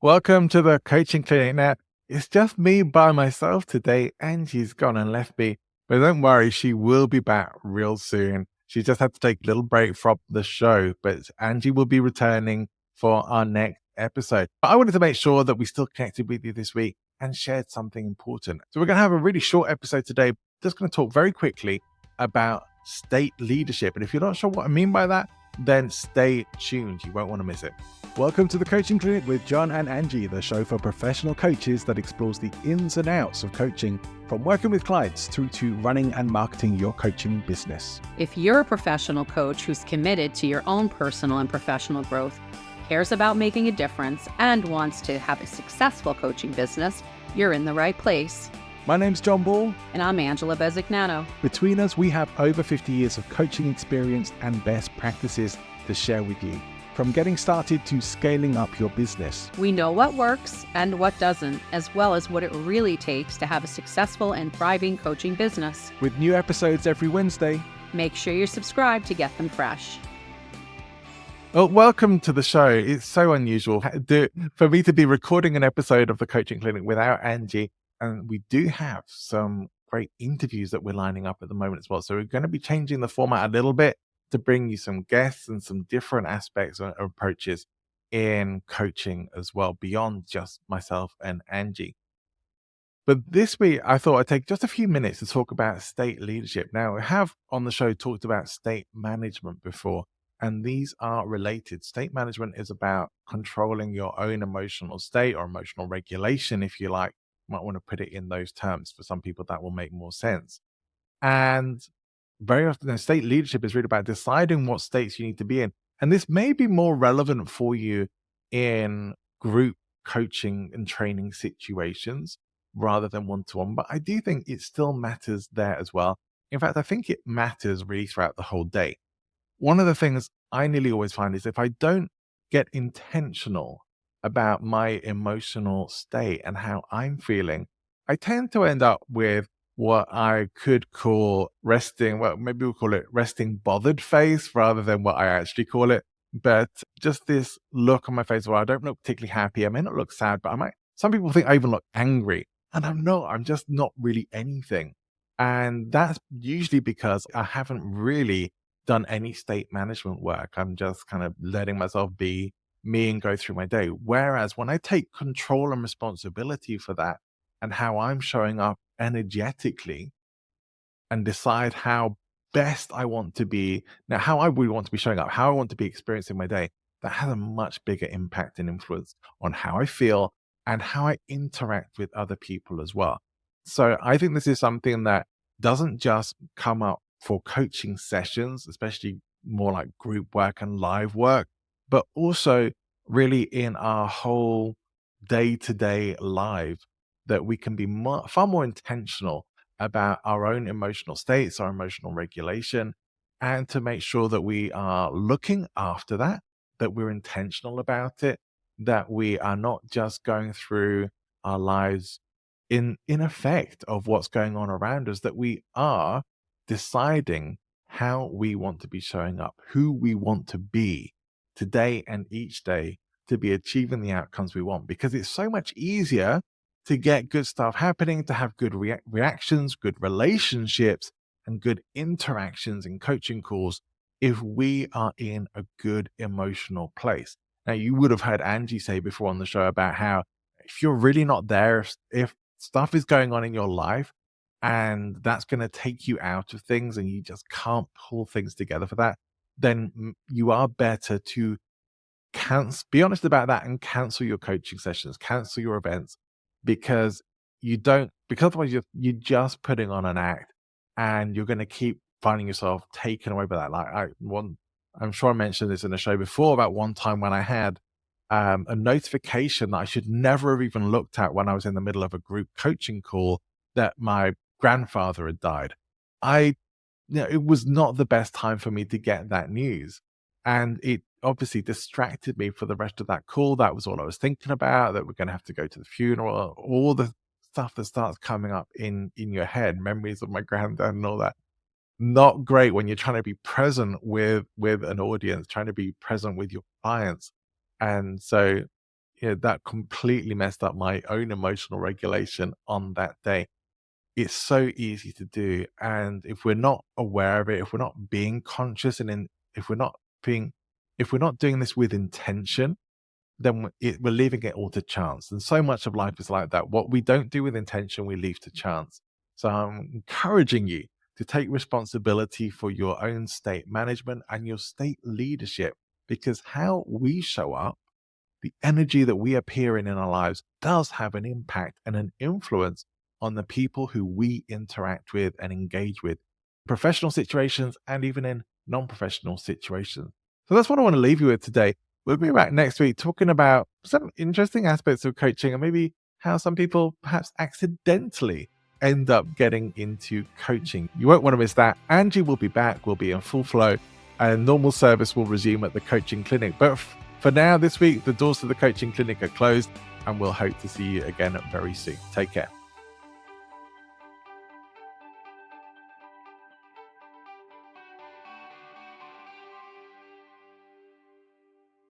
Welcome to the coaching clinic. Now, it's just me by myself today. Angie's gone and left me, but don't worry, she will be back real soon. She just had to take a little break from the show, but Angie will be returning for our next episode. But I wanted to make sure that we still connected with you this week and shared something important. So we're going to have a really short episode today. Just going to talk very quickly about state leadership. And if you're not sure what I mean by that, then stay tuned. You won't want to miss it. Welcome to the Coaching Clinic with John and Angie, the show for professional coaches that explores the ins and outs of coaching, from working with clients through to running and marketing your coaching business. If you're a professional coach who's committed to your own personal and professional growth, cares about making a difference, and wants to have a successful coaching business, you're in the right place. My name's John Ball. And I'm Angela Bezignano. Between us, we have over 50 years of coaching experience and best practices to share with you. From getting started to scaling up your business. We know what works and what doesn't, as well as what it really takes to have a successful and thriving coaching business. With new episodes every Wednesday. Make sure you're subscribed to get them fresh. Well, welcome to the show. It's so unusual for me to be recording an episode of the Coaching Clinic without Angie. And we do have some great interviews that we're lining up at the moment as well. So we're going to be changing the format a little bit to bring you some guests and some different aspects or approaches in coaching as well, beyond just myself and Angie. But this week, I thought I'd take just a few minutes to talk about state leadership. Now, we have on the show talked about state management before, and these are related. State management is about controlling your own emotional state or emotional regulation, if you like. You might want to put it in those terms. For some people, that will make more sense. And very often, state leadership is really about deciding what states you need to be in. And this may be more relevant for you in group coaching and training situations rather than one-to-one. But I do think it still matters there as well. In fact, I think it matters really throughout the whole day. One of the things I nearly always find is if I don't get intentional about my emotional state and how I'm feeling, I tend to end up with what I could call maybe we'll call it resting bothered face rather than what I actually call it. But just this look on my face where I don't look particularly happy. I may not look sad, but some people think I even look angry. And I'm not, I'm just not really anything. And that's usually because I haven't really done any state management work. I'm just kind of letting myself be me and go through my day. Whereas when I take control and responsibility for that and how I'm showing up energetically and decide how best I want to be, now how I would want to be showing up, how I want to be experiencing my day, that has a much bigger impact and influence on how I feel and how I interact with other people as well. So I think this is something that doesn't just come up for coaching sessions, especially more like group work and live work, but also really in our whole day-to-day life, that we can be far more intentional about our own emotional states, our emotional regulation, and to make sure that we are looking after that we're intentional about it, that we are not just going through our lives in effect of what's going on around us, that we are deciding how we want to be showing up, who we want to be today and each day to be achieving the outcomes we want. Because it's so much easier to get good stuff happening, to have good reactions, good relationships, and good interactions in coaching calls if we are in a good emotional place. Now, you would have heard Angie say before on the show about how if you're really not there, if stuff is going on in your life and that's going to take you out of things and you just can't pull things together for that, then you are better to be honest about that and cancel your coaching sessions, cancel your events, because otherwise you're just putting on an act and you're going to keep finding yourself taken away by that. I'm sure I mentioned this in a show before about one time when I had a notification that I should never have even looked at when I was in the middle of a group coaching call that my grandfather had died. It was not the best time for me to get that news. And it obviously distracted me for the rest of that call. That was all I was thinking about, that we're going to have to go to the funeral, all the stuff that starts coming up in your head, memories of my granddad and all that. Not great when you're trying to be present with an audience, trying to be present with your clients. And so that completely messed up my own emotional regulation on that day. It's so easy to do. And if we're not aware of it, if we're not being conscious if we're not being, if we're not doing this with intention, then we're leaving it all to chance. And so much of life is like that. What we don't do with intention, we leave to chance. So I'm encouraging you to take responsibility for your own state management and your state leadership, because how we show up, the energy that we appear in our lives, does have an impact and an influence on the people who we interact with and engage with, professional situations and even in non-professional situations. So that's what I want to leave you with today. We'll be back next week talking about some interesting aspects of coaching and maybe how some people perhaps accidentally end up getting into coaching. You won't want to miss that. Angie will be back. We'll be in full flow and normal service will resume at the coaching clinic. But for now, this week, the doors to the coaching clinic are closed and we'll hope to see you again very soon. Take care.